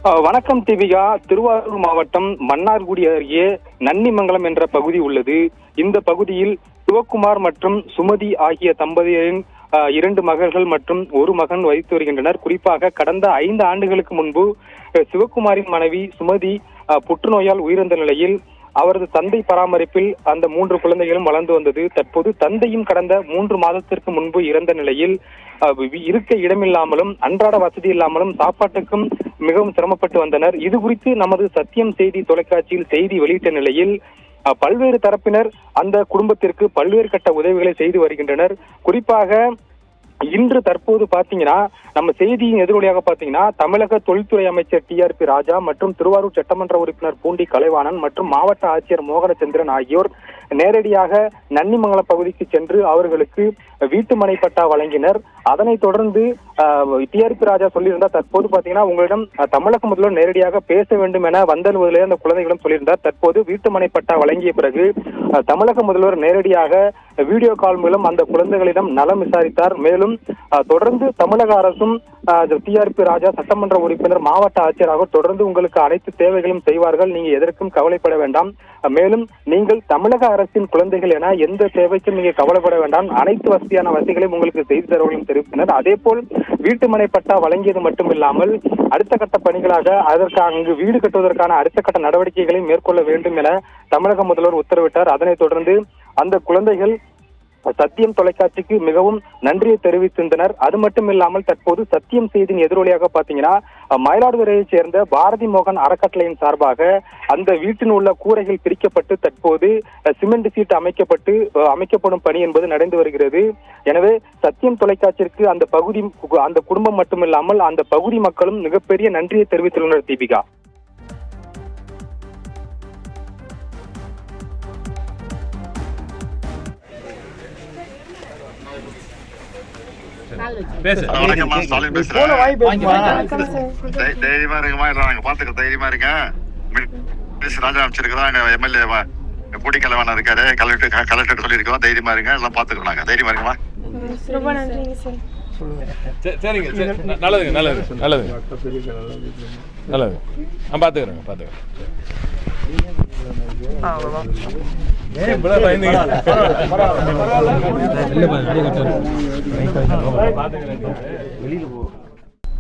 வணக்கம் தீபிகா. திருவாரூர் மாவட்டம் மன்னார்குடி அருகே நன்னிமங்கலம் என்ற பகுதி உள்ளது. இந்த பகுதியில் சிவக்குமார் மற்றும் சுமதி ஆகிய தம்பதியரின் 2 மகள்கள் மற்றும் 1 மகன் வசித்து வருகின்றனர். குறிப்பாக கடந்த 5 ஆண்டுகளுக்கு முன்பு சிவக்குமாரின் மனைவி சுமதி புற்றுநோயால் உயிரிழந்த நிலையில் அவரது தந்தை பராமரிப்பில் அந்த 3 குழந்தைகளும் வளர்ந்து வந்தது. தற்போது தந்தையும் கடந்த 3 மாதத்திற்கு முன்பு இறந்த நிலையில் இருக்க இடமில்லாமலும் அன்றாட வசதி இல்லாமலும் சாப்பாட்டுக்கும் மிகவும் சிரமப்பட்டு வந்தனர். இது குறித்து நமது சத்தியம் செய்தி தொலைக்காட்சியில் செய்தி வெளியிட்ட நிலையில் பல்வேறு தரப்பினர் அந்த குடும்பத்திற்கு பல்வேறு கட்ட உதவிகளை செய்து வருகின்றனர். குறிப்பாக இன்று தற்போது பாத்தீங்கன்னா நம்ம செய்தியின் எதிரொலியாக பாத்தீங்கன்னா தமிழக தொழில்துறை அமைச்சர் TRP ராஜா மற்றும் திருவாரூர் சட்டமன்ற உறுப்பினர் பூண்டி கலைவாணன் மற்றும் மாவட்ட ஆட்சியர் மோகனச்சந்திரன் ஆகியோர் நேரடியாக நன்னிமங்கலம் பகுதிக்கு சென்று அவர்களுக்கு வீட்டுமனை பட்டா வழங்கினர். அதனைத் தொடர்ந்து TRP ராஜா சொல்லியிருந்தார், தற்போது பாத்தீங்கன்னா உங்களிடம் தமிழக முதல்வர் நேரடியாக பேச வேண்டும் என வந்தலுவதிலே அந்த குழந்தைகளும் சொல்லியிருந்தார். தற்போது வீட்டுமனை பட்டா வழங்கிய பிறகு தமிழக முதல்வர் நேரடியாக வீடியோ கால் மூலம் அந்த குழந்தைகளிடம் நலம் விசாரித்தார். மேலும் தொடர்ந்து தமிழக அரசும் TRP ராஜா சட்டமன்ற உறுப்பினர் மாவட்ட ஆட்சியராக தொடர்ந்து உங்களுக்கு அனைத்து தேவைகளும் செய்வார்கள், நீங்க எதற்கும் கவலைப்பட வேண்டாம், மேலும் நீங்கள் தமிழக அரசின் குழந்தைகள் என எந்த தேவைக்கும் நீங்க கவலைப்பட வேண்டாம், அனைத்து வசதியான வசதிகளையும் உங்களுக்கு செய்து தருவதையும் தெரிவித்தனர். அதே போல் வீட்டுமனை பட்டா வழங்கியது மட்டுமில்லாமல் அடுத்த கட்ட பணிகளாக அதற்கு அங்கு வீடு கட்டுவதற்கான அடுத்த கட்ட நடவடிக்கைகளை மேற்கொள்ள வேண்டும் என தமிழக முதல்வர் உத்தரவிட்டார். அதனைத் தொடர்ந்து அந்த குழந்தைகள் சத்தியம் தொலைக்காட்சிக்கு மிகவும் நன்றியை தெரிவித்திருந்தனர். அது மட்டும் இல்லாமல் தற்போது சத்தியம் செய்தியின் எதிரொலியாக பாத்தீங்கன்னா மயிலாடுதுறையைச் சேர்ந்த பாரதி மோகன் அறக்கட்டளையின் சார்பாக அந்த வீட்டில் உள்ள கூரைகள் பிரிக்கப்பட்டு தற்போது சிமெண்ட் சீட் அமைக்கப்படும் பணி என்பது நடந்து வருகிறது. எனவே சத்தியம் தொலைக்காட்சிக்கு அந்த குடும்பம் மட்டுமில்லாமல் அந்த பகுதி மக்களும் மிகப்பெரிய நன்றியை தெரிவித்துள்ளனர். தீபிகா, வணக்கம்மா, ஸ்டாலின் பேசுறேன். தைரியமா இருக்குமா? நாங்க பாத்துக்க தைரியமா இருக்கேன். ராஜா அமைச்சிருக்கிறோம், எங்க MLA பூண்டி கலைவாணன் இருக்காரு, கலெக்டர் சொல்லியிருக்கோம். தைரியமா இருங்க, எல்லாம் பாத்துக்கிறோம். நாங்க தைரியமா இருக்குமா? ரொம்ப நன்றிங்க சார். சரிங்க, நல்லதுங்க, நல்லது நல்லது நல்லது. பாத்துக்கிறேன்.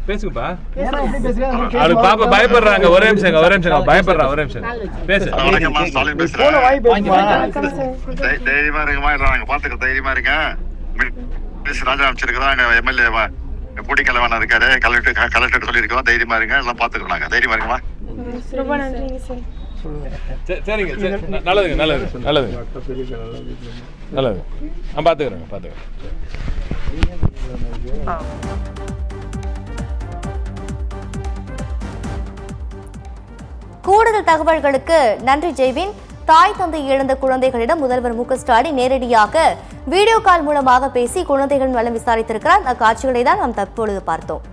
பேசுங்கப்பா. பாப்பா பயப்படுறாங்க. ஒரே நிமிஷம் பயப்படுறா. ஒரே நிமிஷம் பேசு. வணக்கம்மா, ஸ்டாலின் பேசுறேன். தைரியமா இருக்குமா? நாங்க பாத்துக்க தைரியமா இருக்கேன். ராஜா அமைச்சிருக்கிறோம், எங்க MLA பூண்டி கலைவாணன் இருக்காரு, கலெக்டர் சொல்லியிருக்கோம். தைரியமா இருங்க, எல்லாம் பாத்துக்கிறோம். நாங்க தைரியமா இருக்குமா? ரொம்ப நன்றிங்க சார். சரிங்க, நல்லதுங்க, நல்லது பாத்துக்கிறேன். கூடுதல் தகவல்களுக்கு நன்றி ஜெய்வின். தாய் தந்தை இழந்த குழந்தைகளிடம் முதல்வர் MK ஸ்டாலின் நேரடியாக வீடியோ கால் மூலமாக பேசி குழந்தைகள் நலம் விசாரித்திருக்கிறார். அந்த காட்சிகளை தான் நாம் தற்பொழுது பார்த்தோம்.